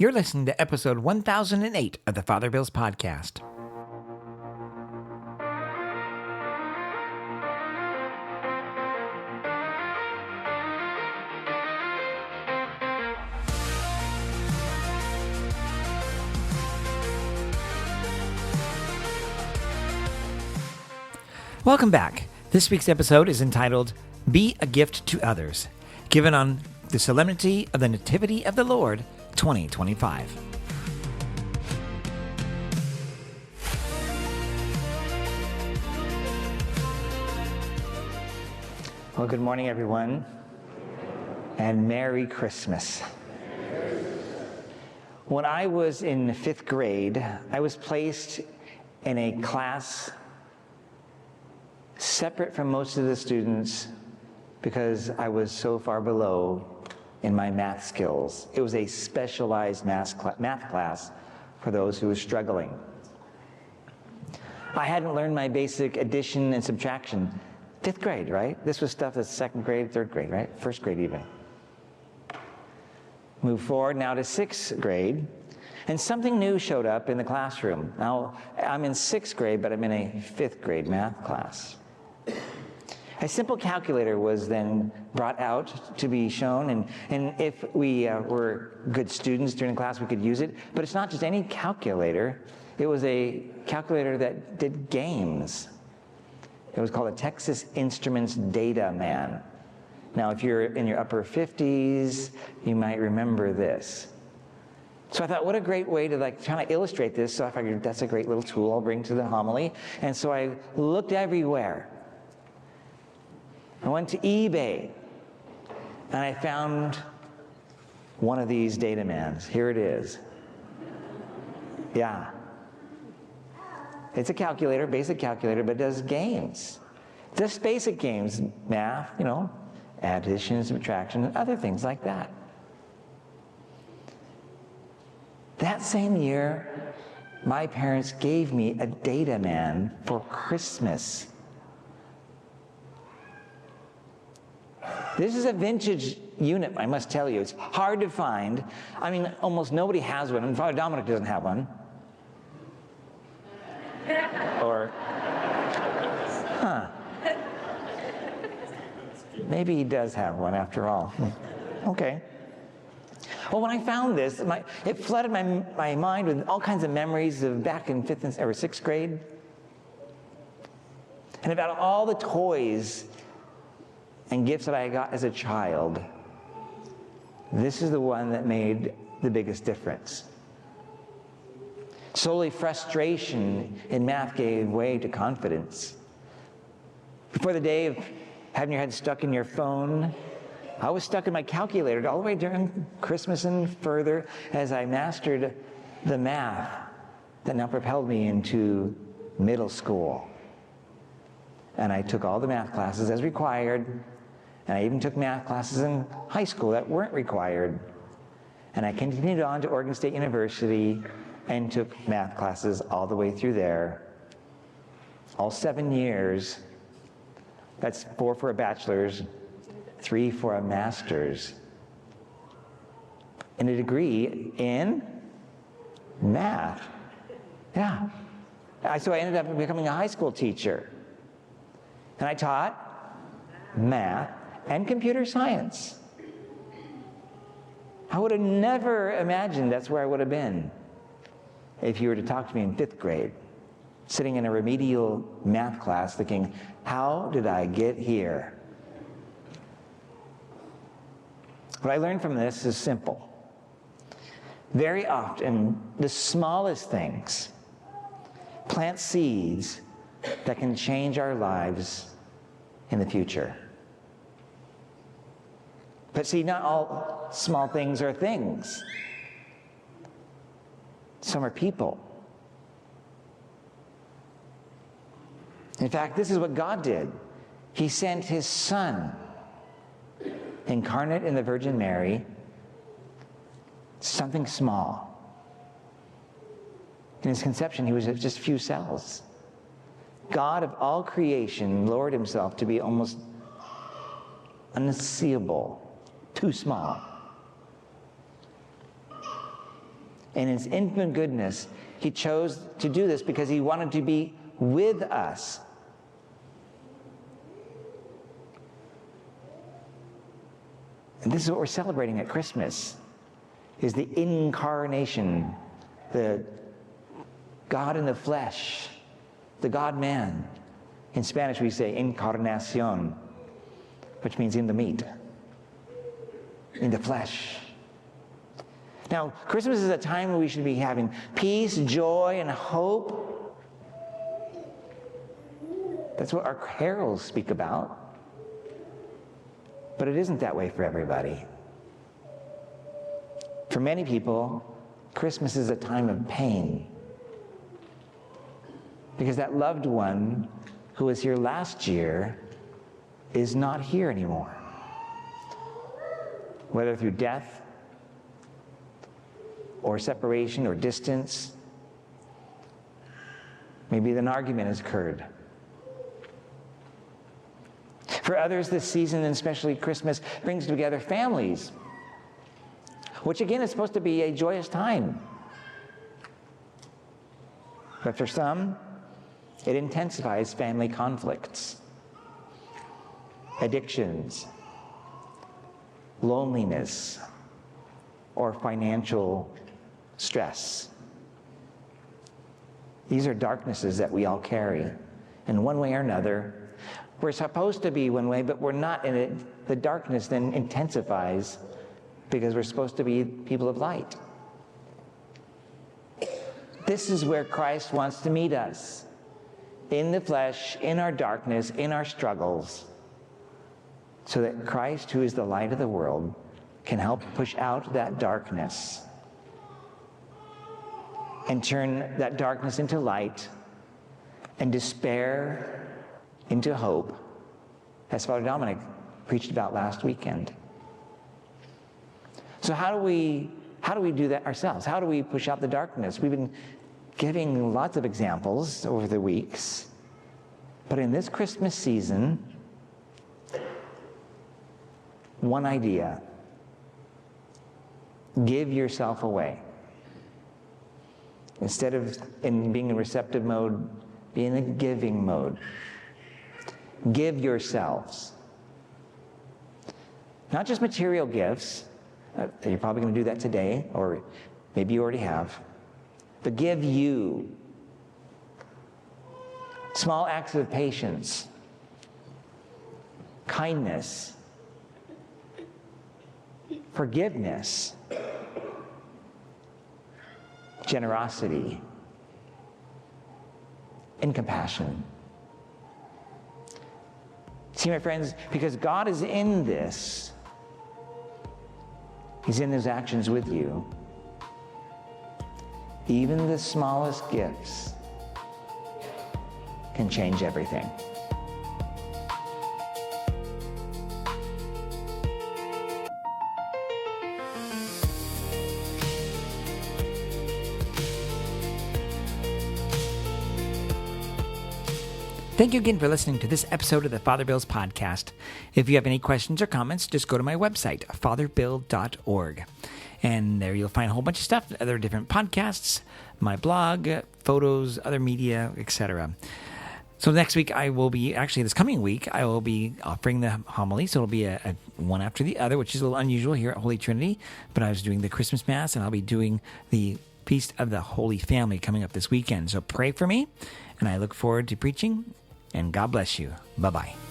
You're listening to episode 1008 of the Father Bills Podcast. Welcome back. This week's episode is entitled, Be a Gift to Others, given on the Solemnity of the Nativity of the Lord, 2025. Well, good morning, everyone, and Merry Christmas. When I was in 5th grade, I was placed in a class separate from most of the students because I was so far below in my math skills. It was a specialized math class for those who were struggling. I hadn't learned my basic addition and subtraction. 5th grade, right? This was stuff that's 2nd grade, 3rd grade, right? 1st grade even. Move forward now to 6th grade, and something new showed up in the classroom. Now, I'm in 6th grade, but I'm in a 5th grade math class. A simple calculator was then brought out to be shown, and if we were good students during the class, we could use it. But it's not just any calculator. It was a calculator that did games. It was called a Texas Instruments Data Man. Now, if you're in your upper 50s, you might remember this. So I thought, what a great way to try to illustrate this. So I figured that's a great little tool I'll bring to the homily. And so I looked everywhere. I went to eBay, and I found one of these data mans. Here it is. Yeah. It's a calculator, basic calculator, but it does games. Just basic games, math, addition, subtraction, and other things like that. That same year, my parents gave me a data man for Christmas. This is a vintage unit, I must tell you. It's hard to find. I mean, almost nobody has one. And Father Dominic doesn't have one. Or, maybe he does have one after all. Okay. Well, when I found this, it flooded my mind with all kinds of memories of back in 5th or 6th grade. And about all the toys and gifts that I got as a child, this is the one that made the biggest difference. Slowly, frustration in math gave way to confidence. Before the day of having your head stuck in your phone, I was stuck in my calculator all the way during Christmas and further as I mastered the math that now propelled me into middle school. And I took all the math classes as required, and I even took math classes in high school that weren't required. And I continued on to Oregon State University and took math classes all the way through there. All 7 years. That's 4 for a bachelor's, 3 for a master's, and a degree in math. Yeah. So I ended up becoming a high school teacher. And I taught math and computer science. I would have never imagined that's where I would have been if you were to talk to me in 5th grade, sitting in a remedial math class thinking, how did I get here? What I learned from this is simple. Very often, the smallest things plant seeds that can change our lives in the future. But see, not all small things are things. Some are people. In fact, this is what God did. He sent his Son, incarnate in the Virgin Mary, something small. In his conception, he was just a few cells. God of all creation lowered himself to be almost unseeable, too small. in his infinite goodness, he chose to do this because he wanted to be with us. And this is what we're celebrating at Christmas, is the incarnation, the God in the flesh, the God-man. In Spanish we say encarnación, which means in the meat, in the flesh. Now, Christmas is a time when we should be having peace, joy, and hope. That's what our carols speak about. But it isn't that way for everybody. For many people, Christmas is a time of pain, because that loved one who was here last year is not here anymore. Whether through death or separation or distance, maybe an argument has occurred. For others, this season, and especially Christmas, brings together families, which again is supposed to be a joyous time. But for some, it intensifies family conflicts, addictions, loneliness, or financial stress. These are darknesses that we all carry in one way or another. We're supposed to be one way, but we're not in it. The darkness then intensifies because we're supposed to be people of light. This is where Christ wants to meet us, in the flesh, in our darkness, in our struggles, so that Christ, who is the light of the world, can help push out that darkness and turn that darkness into light and despair into hope, as Father Dominic preached about last weekend. So how do we do that ourselves? How do we push out the darkness? We've been giving lots of examples over the weeks, but in this Christmas season, one idea: give yourself away. Instead of being in receptive mode, be in a giving mode. Give yourselves. Not just material gifts. You're probably going to do that today, or maybe you already have. But give you. Small acts of patience, kindness, forgiveness, generosity, and compassion. See, my friends, because God is in this, He's in His actions with you. Even the smallest gifts can change everything. Thank you again for listening to this episode of the Father Bill's podcast. If you have any questions or comments, just go to my website, fatherbill.org. And there you'll find a whole bunch of stuff, other different podcasts, my blog, photos, other media, etc. So next week this coming week, I will be offering the homily. So it'll be a one after the other, which is a little unusual here at Holy Trinity. But I was doing the Christmas Mass, and I'll be doing the Feast of the Holy Family coming up this weekend. So pray for me, and I look forward to preaching. And God bless you. Bye-bye.